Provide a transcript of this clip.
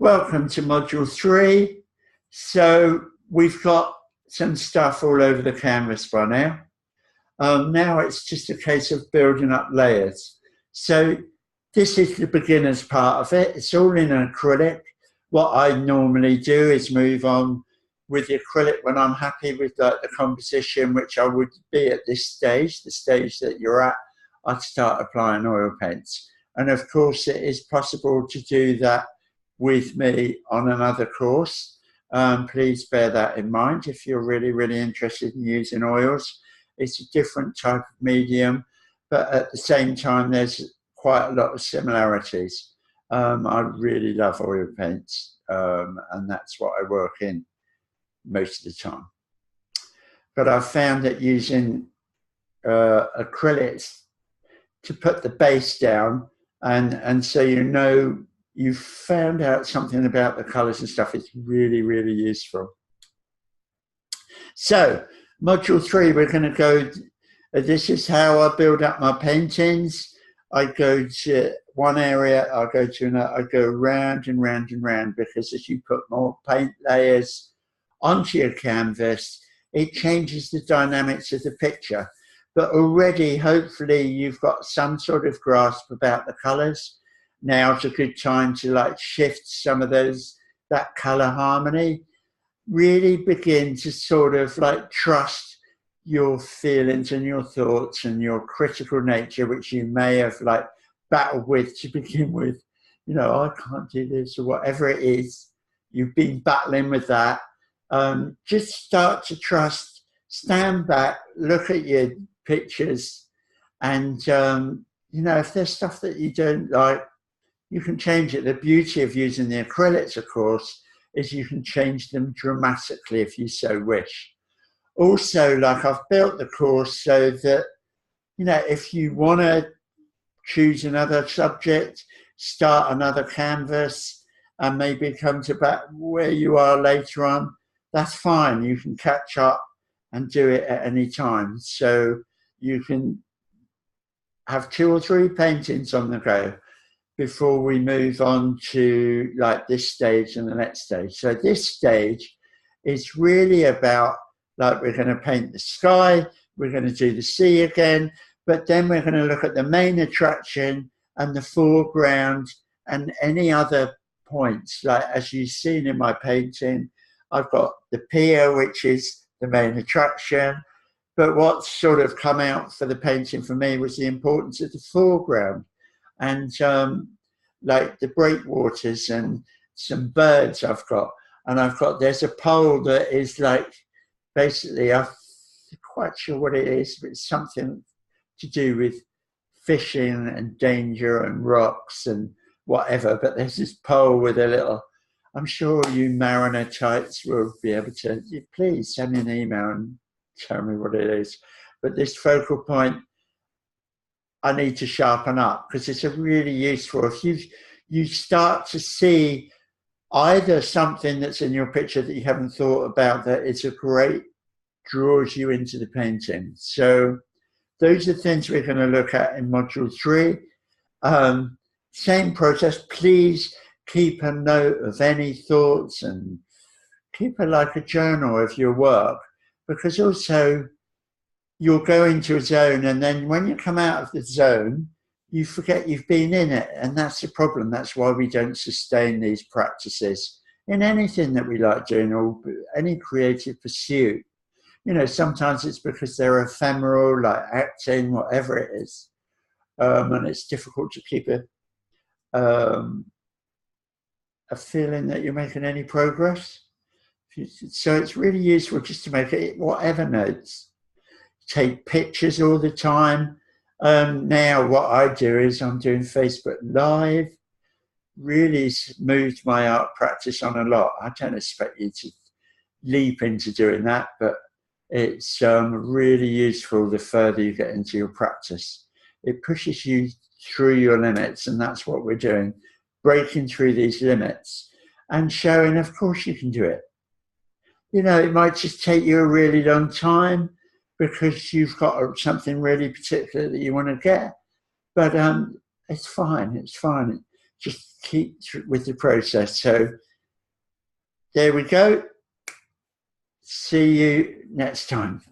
Welcome to module 3. So we've got some stuff all over the canvas by now. Now it's just a case of building up layers. So this is the beginner's part of it. It's all in acrylic. What I normally do is move on with the acrylic when I'm happy with the composition, which I would be at this stage, the stage that you're at. I'd start applying oil paints. And of course it is possible to do that with me on another course. Please bear that in mind if you're really interested in using oils. It's a different type of medium, but at the same time there's quite a lot of similarities. I really love oil paints, and that's what I work in most of the time. But I've found that using acrylics to put the base down, and so you've found out something about the colors and stuff. It's really useful. So module 3, we're going to go, this is how I build up my paintings. I go to one area, I go to another, I go round and round, because as you put more paint layers onto your canvas, it changes the dynamics of the picture. But already, hopefully, you've got some sort of grasp about the colors. Now's a good time to shift some of that color harmony. Really begin to sort of trust your feelings and your thoughts and your critical nature, which you may have battled with to begin with. You know, I can't do this, or whatever it is. You've been battling with that. Just start to trust, stand back, look at your pictures, and if there's stuff that you don't like, you can change it. The beauty of using the acrylics, of course, is you can change them dramatically if you so wish. Also, I've built the course so that, if you want to choose another subject, start another canvas, and maybe come to back where you are later on, that's fine. You can catch up and do it at any time. So you can have 2 or 3 paintings on the go before we move on to this stage and the next stage. So this stage is really about, we're going to paint the sky, we're going to do the sea again, but then we're going to look at the main attraction and the foreground and any other points. As you've seen in my painting, I've got the pier, which is the main attraction, but what's sort of come out for the painting for me was the importance of the foreground. And the breakwaters and some birds I've got. And there's a pole that is basically, I'm quite sure what it is, but it's something to do with fishing and danger and rocks and whatever. But there's this pole with a little, I'm sure you mariner types will be able to, please send me an email and tell me what it is. But this focal point, I need to sharpen up, because it's a really useful, if you start to see either something that's in your picture that you haven't thought about, that it's a great, draws you into the painting. So those are things we're going to look at in module 3. Same process. Please keep a note of any thoughts and keep a journal of your work, because also you'll go into a zone, and then when you come out of the zone, you forget you've been in it. And that's the problem. That's why we don't sustain these practices in anything that we like doing, or any creative pursuit. Sometimes it's because they're ephemeral, like acting, whatever it is. And it's difficult to keep a feeling that you're making any progress. So it's really useful just to make it whatever notes. Take pictures all the time. Now what I do is I'm doing Facebook Live. Really moved my art practice on a lot. I don't expect you to leap into doing that, but it's really useful the further you get into your practice. It pushes you through your limits, and that's what we're doing, breaking through these limits and showing, of course, you can do it. It might just take you a really long time, because you've got something really particular that you want to get. But it's fine. just keep with the process. So there we go. See you next time.